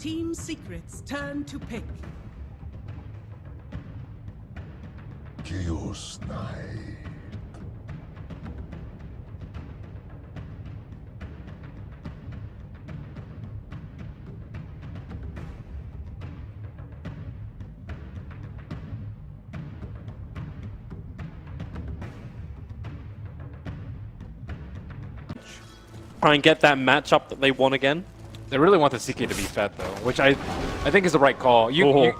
Team Secret's turn to pick. Chaos Knight. Try and get that matchup that they want again. They really want the CK to be fed though, which I think is the right call.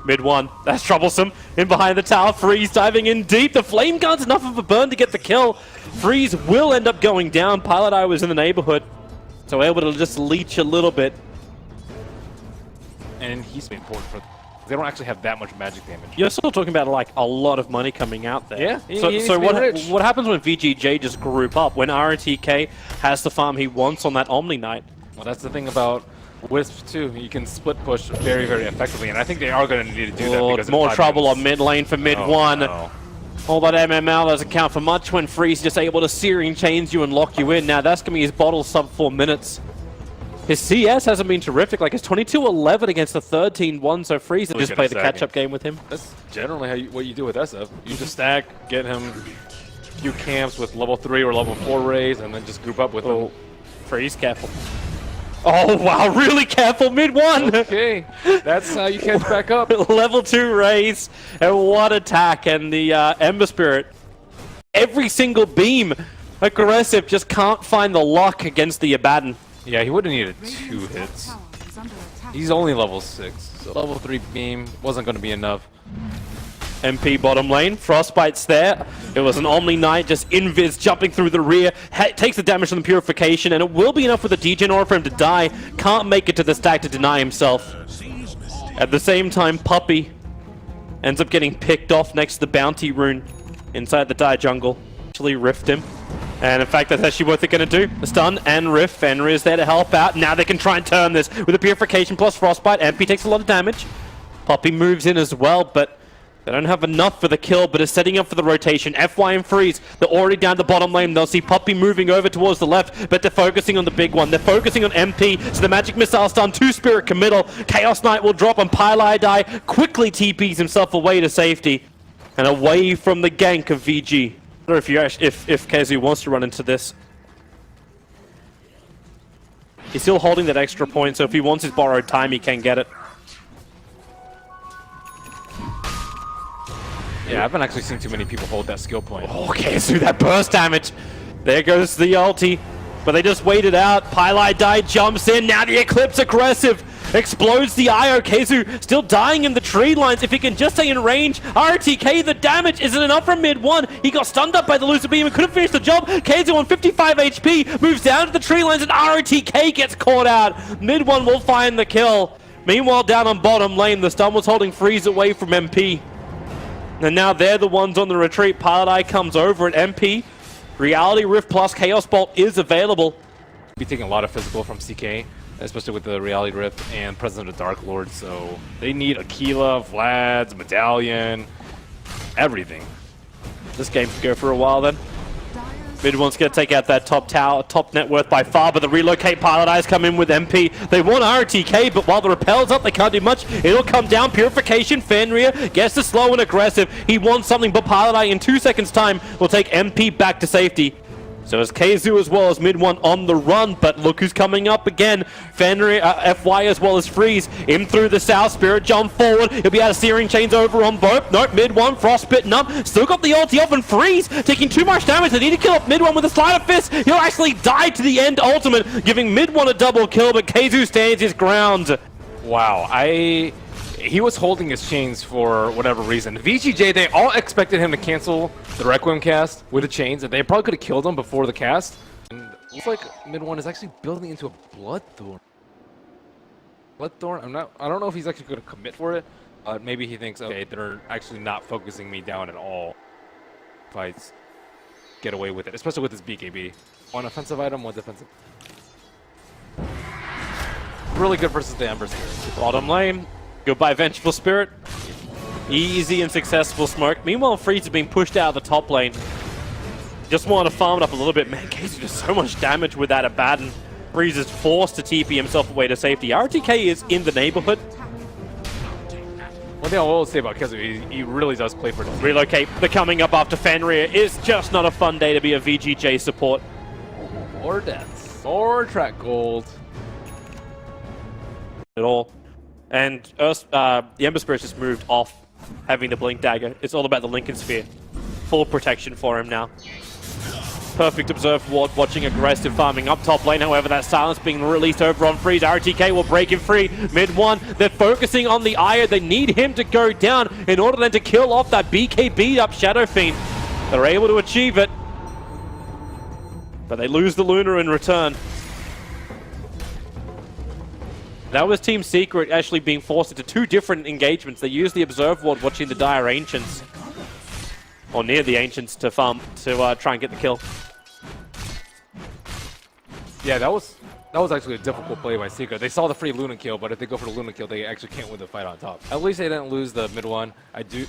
Mid one, that's troublesome. In behind the tower, Freeze diving in deep. The flame gun's enough of a burn to get the kill. Freeze will end up going down. Pilot Eye was in the neighborhood, so able to just leech a little bit. And he's been important for. They don't actually have that much magic damage. You're still talking about like a lot of money coming out there. Yeah. So what happens when VG.J just group up? When RTK has the farm he wants on that Omni Knight? Well, that's the thing about Wisp too. You can split push very, very effectively, and I think they are going to need to do that. Because more trouble on mid lane for mid one. No. All that MML doesn't count for much when Freeze just able to searing chains you and lock you in. Now that's going to be his bottle sub 4 minutes. His CS hasn't been terrific, like it's 22-11 against the 13-1, so Freeze just played the catch-up game with him. That's generally what you do with SF. You just stack, get him a few camps with level 3 or level 4 rays, and then just group up with him. Freeze, careful. Oh wow, really careful, mid one! Okay, that's how you catch back up. Level 2 raise, and what attack, and the Ember Spirit. Every single beam, aggressive, just can't find the luck against the Abaddon. Yeah, he would have needed 2 hits. He's only level 6, so level 3 beam wasn't going to be enough. MP bottom lane, Frostbite's there. It was an Omni Knight, just invis jumping through the rear. Takes the damage from the Purification, and it will be enough with the Degen Aura for him to die. Can't make it to the stack to deny himself. At the same time, Puppey ends up getting picked off next to the Bounty Rune inside the Dire Jungle. Actually riffed him. And in fact, that's actually what they're going to do. The stun and riff. Fenrir is there to help out. Now they can try and turn this with a Purification plus Frostbite. MP takes a lot of damage. Puppey moves in as well, but they don't have enough for the kill, but is setting up for the rotation. FY and Freeze, they're already down the bottom lane. They'll see Puppey moving over towards the left, but they're focusing on the big one. They're focusing on MP, so the Magic Missile stun, 2 Spirit committal. Chaos Knight will drop, and Pylai quickly TPs himself away to safety and away from the gank of VG. I don't know if Kazu wants to run into this. He's still holding that extra point, so if he wants his borrowed time, he can get it. Yeah, I haven't actually seen too many people hold that skill point. Oh, Kazu, that burst damage. There goes the ulti, but they just waited out. Pylai jumps in, now the Eclipse aggressive. Explodes the IO. Kazu still dying in the tree lines. If he can just stay in range, RTK, the damage isn't enough from mid one. He got stunned up by the Lucifer Beam and couldn't finish the job. Kazu on 55 HP moves down to the tree lines, and RTK gets caught out. Mid one will find the kill. Meanwhile, down on bottom lane, the stun was holding Freeze away from MP. And now they're the ones on the retreat. Pilot comes over at MP. Reality Rift plus Chaos Bolt is available. Be taking a lot of physical from CK, especially with the Reality Rift and Presence of the Dark Lord, so they need Aquila, Vlad's, Medallion, everything. This game could go for a while then. Mid one's going to take out that top tower, top net worth by far, but the relocate Pilot Eyes come in with MP. They want RTK, but while the repel's up, they can't do much. It'll come down. Purification, Fenrir gets the slow and aggressive. He wants something, but Pilot Eye in 2 seconds time will take MP back to safety. So it's Kazu as well as mid one on the run, but look who's coming up again. Fenrir, FY as well as Freeze. In through the south, Spirit jump forward. He'll be out of searing chains over on both. Nope, mid one, frostbitten up. Still got the ulti off, and Freeze taking too much damage. They need to kill up mid one with a sleight of fist. He'll actually die to the end ultimate, giving mid one a double kill, but Kazu stands his ground. Wow, he was holding his chains for whatever reason. VG.J, they all expected him to cancel the Requiem cast with the chains, and they probably could have killed him before the cast. And it looks like mid one is actually building into a Bloodthorn. Bloodthorn, I don't know if he's actually going to commit for it. Maybe he thinks, okay, they're actually not focusing me down at all. Fights get away with it, especially with his BKB. One offensive item, one defensive. Really good versus the Ember Spirit. Bottom lane. Goodbye, Vengeful Spirit. Easy and successful smoke. Meanwhile, Freeze is being pushed out of the top lane. Just want to farm it up a little bit. Man, Kazu does so much damage with that Abaddon. Breeze is forced to TP himself away to safety. RTK is in the neighborhood. One thing I will say about Kezu, he really does play for the team. Relocate, the coming up after Fenrir is just not a fun day to be a VG.J support. More deaths. More track gold. At all. And the Ember Spirit just moved off having the Blink Dagger. It's all about the Lincoln Sphere. Full protection for him now. Perfect observed ward, watching aggressive farming up top lane. However, that silence being released over on Freeze. RTK will break him free. Mid one, they're focusing on the Ire. They need him to go down in order then to kill off that BKB up Shadow Fiend. They're able to achieve it, but they lose the Luna in return. That was Team Secret actually being forced into two different engagements. They used the Observe Ward watching the Dire Ancients, or near the Ancients, to farm, to try and get the kill. Yeah, that was actually a difficult play by Secret. They saw the free Luna kill, but if they go for the Luna kill, they actually can't win the fight on top. At least they didn't lose the mid one. I do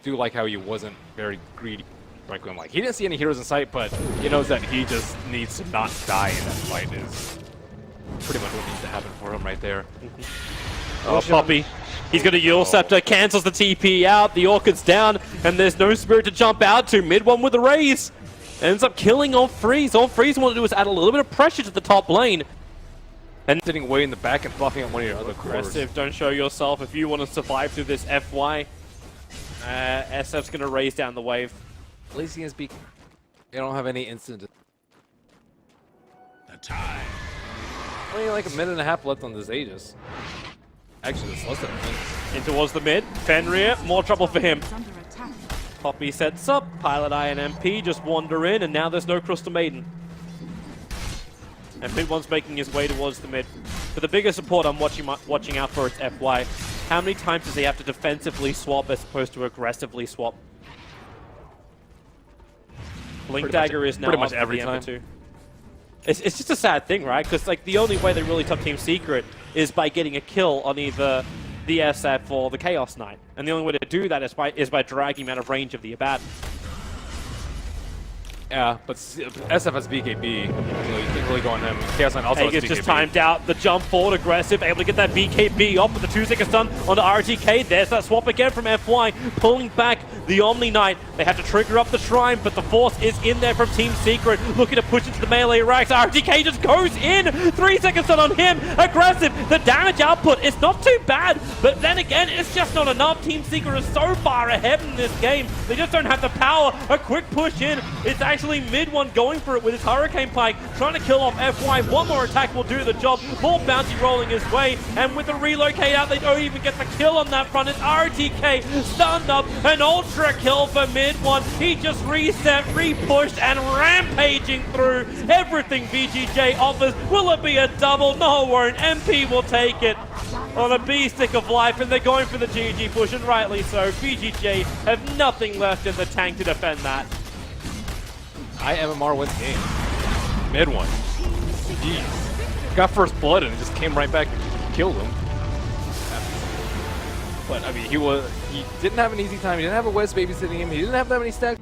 like how he wasn't very greedy. Like, he didn't see any heroes in sight, but he knows that he just needs to not die in that fight is pretty much what needs to happen for him right there. Oh, Poppy. He's got a Yule Scepter, cancels the TP out, the Orchid's down, and there's no Spirit to jump out to. Mid one with a raise. Ends up killing off Freeze. All Freeze wanted to do was add a little bit of pressure to the top lane. And sitting way in the back and buffing up one of your other cores. Aggressive, don't show yourself if you want to survive through this FY. SF's going to raise down the wave. At least he has beacon. They don't have any instant. The time. Only like a minute and a half left on this Aegis. Actually, it's less than a minute. In towards the mid. Fenrir, more trouble for him. Poppy sets up. Pilot Eye and MP just wander in, and now there's no Crystal Maiden. And mid one's making his way towards the mid. For the bigger support, I'm watching out for its FY. How many times does he have to defensively swap as opposed to aggressively swap? Blink Dagger is now pretty much off every the time. Ember too. It's just a sad thing, right? Because like the only way they really top Team Secret is by getting a kill on either the SF or the Chaos Knight, and the only way to do that is by dragging him out of range of the Abaddon. Yeah, but SF has BKB, so you can't really go on him. Chaos Knight also has Hager's BKB. just timed out, the jump forward, aggressive, able to get that BKB off with the 2-second stun onto RTK. There's that swap again from FY, pulling back the Omni Knight. They have to trigger up the Shrine, but the Force is in there from Team Secret, looking to push into the melee racks. RTK just goes in, 3-second stun on him, aggressive. The damage output is not too bad, but then again, it's just not enough. Team Secret is so far ahead in this game, they just don't have the power. A quick push in, it's actually mid one going for it with his Hurricane Pike, trying to kill off FY. One more attack will do the job. More bounty rolling his way, and with the relocate out, they don't even get the kill on that front. It's RTK stunned up, an ultra kill for mid one. He just reset, repushed, and rampaging through everything VG.J offers. Will it be a double? No, it won't. MP will take it on a B-stick of life, and they're going for the GG push, and rightly so. VG.J have nothing left in the tank to defend that. MMR wins game. Mid one. Jeez. Got first blood and it just came right back and killed him. But I mean, he didn't have an easy time. He didn't have a West babysitting him. He didn't have that many stacks.